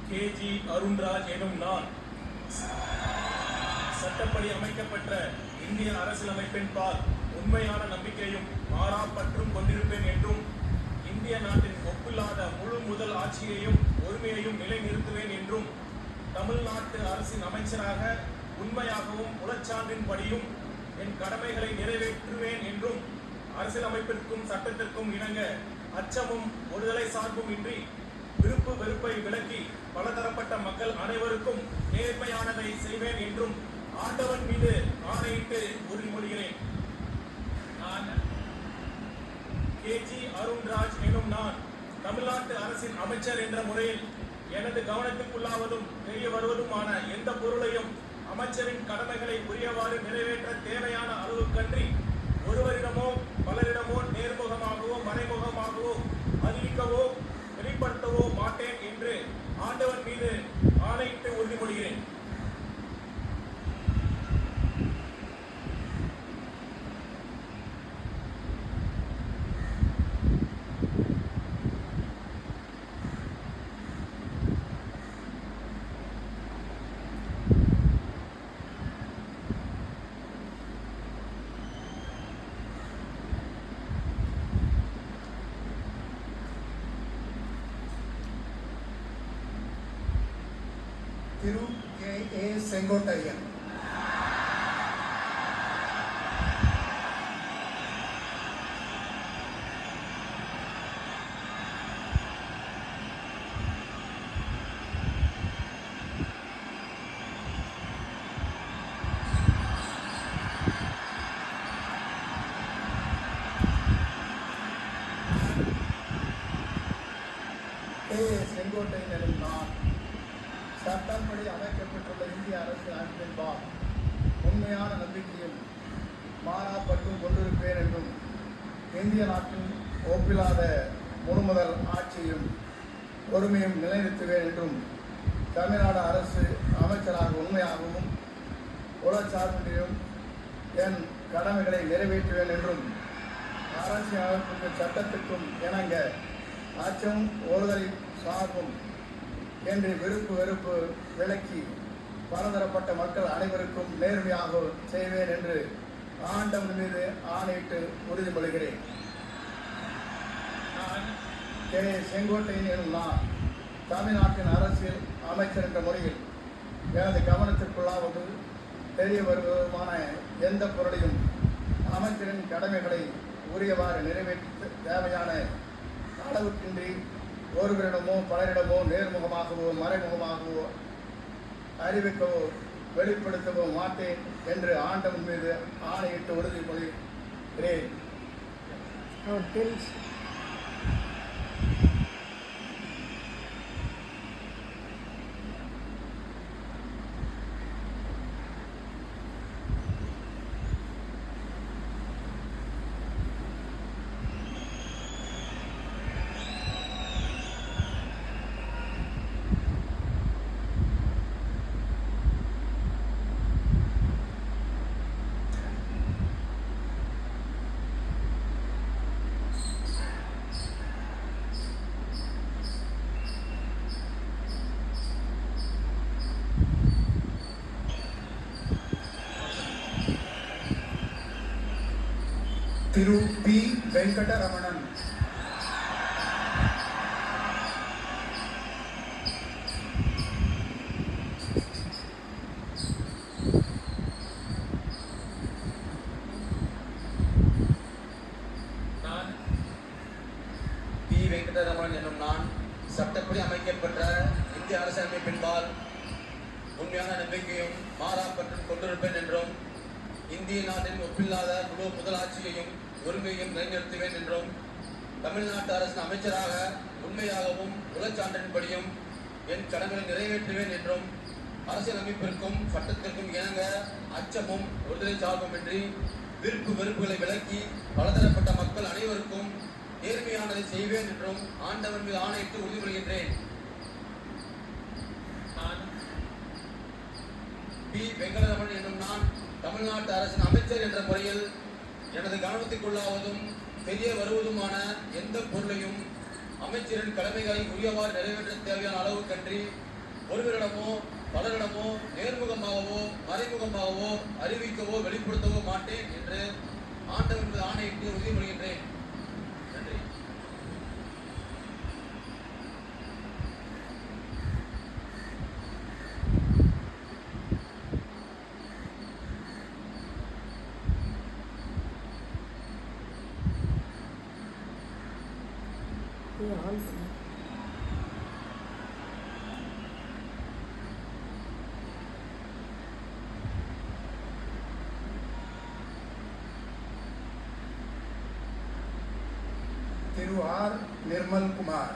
கே.ஜி. அருண்ராஜ் எனும் நான் சட்டப்படி அமைக்கப்பட்ட இந்திய அரசியலமைப்பின் பால் உண்மையான நம்பிக்கையும் மாறா பற்றும் கொண்டிருப்பேன் என்றும் இந்திய நாட்டின் ஒப்பில்லாத முழு முதல் ஆட்சியையும் ஒருமையையும் நிலைநிறுத்துவேன் என்றும் தமிழ்நாட்டு அரசின் அமைச்சராக உண்மையாகவும் உளச்சான்றின்படியும் என் கடமைகளை நிறைவேற்றுவேன் என்றும் அரசியலமைப்பிற்கும் சட்டத்திற்கும் இணங்க அச்சமும் ஒருதலை சார்பும் இன்றி விருப்பு வெறுப்பை விலக்கி பலதரப்பட்ட மக்கள் அனைவருக்கும் நேர்மையானதை செய்வேன் என்றும் ஆண்டவன் மீது ஆணையிட்டு உறுதிமொழிகிறேன். நான் கே.ஜி. அருண்ராஜ் எனும் நான் தமிழ்நாட்டு அரசின் அமைச்சர் என்ற முறையில் எனது கவனத்துக்குள்ளாவதும் தெரிய வருவதுமான எந்த பொருளையும் அமைச்சரின் கடமைகளை உரியவாறு நிறைவேற்ற தேவையான அளவுக்கன்றி ஒருவரிடமோ பலரிடமோ நேர்முகமாகவோ மறைமுகமாகவோ அறிவிக்கவோ வெளிப்படுத்தவோ மாட்டேன் என்று ஆண்டவன் மீது ஆணையிட்டு உறுதிமொழிகிறேன். திரு கே.ஏ. செங்கோட்டையன். கே.ஏ. செங்கோட்டையன் எனும் நான் சட்டப்படி அமைக்கப்பட்டுள்ள இந்திய அரசியலமைப்பின் பால் உண்மையான நம்பிக்கையும் மாறாப்பற்றும் கொண்டிருப்பேன் என்றும் இந்திய நாட்டின் ஒப்பில்லாத முழுமுதல் ஆட்சியும் ஒருமையும் நிலைநிறுத்துவேன் என்றும் தமிழ்நாடு அரசு அமைச்சராக உண்மையாகவும் உளச்சார்பின்றியும் என் கடமைகளை நிறைவேற்றுவேன் என்றும் அரசியலமைப்புக்கு சட்டத்திற்கும் இணங்க அச்சமும் ஒருதலை சார்பும் என்று விருப்பு வெறுப்பு விலக்கி பலதரப்பட்ட மக்கள் அனைவருக்கும் நேர்மையாக செய்வேன் என்று ஆண்டவன் மீது ஆணையிட்டு உறுதிமொழிகிறேன். நான் கே. செங்கோட்டையன் எனும் நான் தமிழ்நாட்டின் அரசியல் அமைச்சர் என்ற முறையில் எனது கவனத்திற்குள்ளாவது தெரிய வருவதுமான எந்த பொருளையும் அமைச்சரின் கடமைகளை உரியவாறு நிறைவேற்ற தேவையான அளவுக்கின்றி ஒருவரிடமோ பலரிடமோ நேர்முகமாகவோ மறைமுகமாகவோ அறிவிக்கவோ வெளிப்படுத்தவோ மாட்டேன் என்று ஆண்டவன் மீது ஆணையிட்டு உறுதிமொழிகிறேன். திரு பி. வெங்கடரமணன். நான் பி. வெங்கடரமணன் எனும் நான் சட்டப்படி அமைக்கப்பட்ட இந்திய அரசியலமைப்பின்பால் உண்மையான நம்பிக்கையும் மாறாப்பற்றும் கொண்டிருப்பேன் என்றும் இந்திய நாட்டின் ஒப்பில்லாத முழு முதலாட்சியையும் ஒருமையையும் நிலைநிறுத்துவேன் என்றும் தமிழ்நாட்டு அரசின் அமைச்சராக உண்மையாகவும் உளச்சான்றின்படியும் என் கடமைகளை நிறைவேற்றுவேன் என்றும் அரசியலமைப்பிற்கும் சட்டத்திற்கும் இணங்க அச்சமும் ஒருதலை சார்புமின்றி விருப்பு வெறுப்புகளை விலக்கி பலதரப்பட்ட மக்கள் அனைவருக்கும் நேர்மையானதை செய்வேன் என்றும் ஆண்டவன் மீது ஆணையிட்டு உறுதிமொழிகின்றேன். நான் பி. வெங்கடரமணன் என்னும் நான் தமிழ்நாட்டு அரசின் அமைச்சர் என்ற முறையில் எனது கவனத்திற்குள்ளாவதும் தெரிய வருவதுமான எந்த பொருளையும் அமைச்சரின் கடமைகளை உரியவாறு நிறைவேற்ற தேவையான அளவுக்கன்றி ஒருவரிடமோ பலரிடமோ நேர்முகமாகவோ மறைமுகமாகவோ அறிவிக்கவோ வெளிப்படுத்தவோ மாட்டேன் என்று ஆண்டவர் மீது ஆணையிட்டு உறுதிமொழிகின்றேன். நன்றி. ஆன் பண்ணு. திரு ஆர் நிர்மல் குமார்.